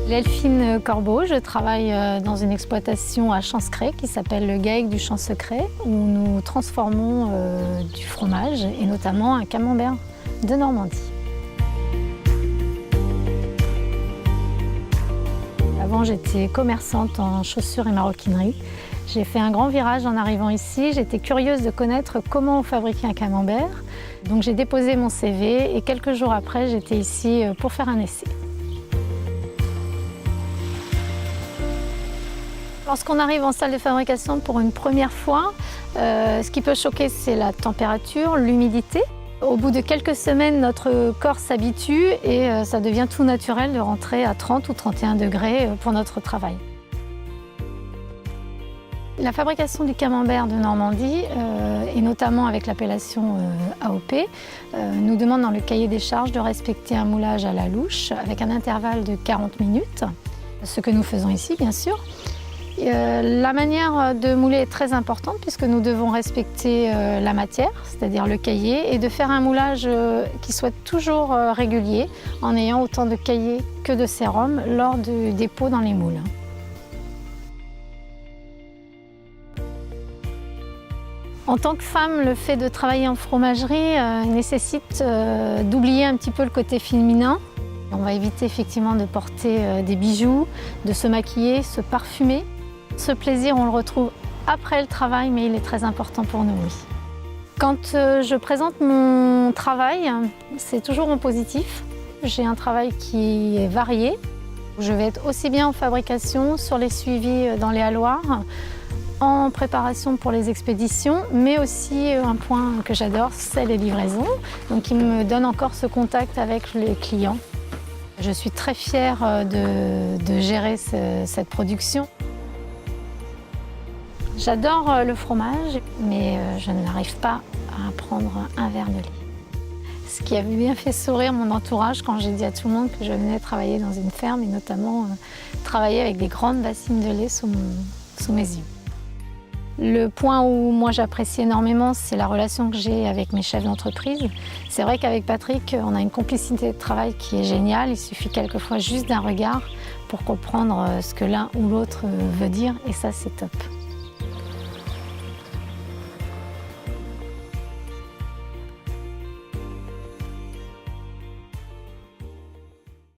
Delphine Corbeau, je travaille dans une exploitation à Champs-Secret qui s'appelle le GAEC du Champ Secret, où nous transformons du fromage et notamment un camembert de Normandie. Avant, j'étais commerçante en chaussures et maroquinerie. J'ai fait un grand virage en arrivant ici. J'étais curieuse de connaître comment on fabriquait un camembert. Donc j'ai déposé mon CV et quelques jours après, j'étais ici pour faire un essai. Lorsqu'on arrive en salle de fabrication pour une première fois, ce qui peut choquer, c'est la température, l'humidité. Au bout de quelques semaines, notre corps s'habitue et ça devient tout naturel de rentrer à 30 ou 31 degrés pour notre travail. La fabrication du camembert de Normandie, et notamment avec l'appellation AOP, nous demande dans le cahier des charges de respecter un moulage à la louche avec un intervalle de 40 minutes, ce que nous faisons ici bien sûr. La manière de mouler est très importante puisque nous devons respecter la matière, c'est-à-dire le cahier, et de faire un moulage qui soit toujours régulier en ayant autant de cahier que de sérum lors du dépôt dans les moules. En tant que femme, le fait de travailler en fromagerie nécessite d'oublier un petit peu le côté féminin. On va éviter effectivement de porter des bijoux, de se maquiller, se parfumer. Ce plaisir, on le retrouve après le travail, mais il est très important pour nous, oui. Quand je présente mon travail, c'est toujours en positif. J'ai un travail qui est varié. Je vais être aussi bien en fabrication, sur les suivis dans les halloirs, en préparation pour les expéditions, mais aussi un point que j'adore, c'est les livraisons. Donc il me donne encore ce contact avec les clients. Je suis très fière de gérer cette production. J'adore le fromage, mais je n'arrive pas à prendre un verre de lait. Ce qui avait bien fait sourire mon entourage quand j'ai dit à tout le monde que je venais travailler dans une ferme et notamment travailler avec des grandes bassines de lait sous mes yeux. Le point où moi j'apprécie énormément, c'est la relation que j'ai avec mes chefs d'entreprise. C'est vrai qu'avec Patrick, on a une complicité de travail qui est géniale. Il suffit quelquefois juste d'un regard pour comprendre ce que l'un ou l'autre veut dire et ça c'est top.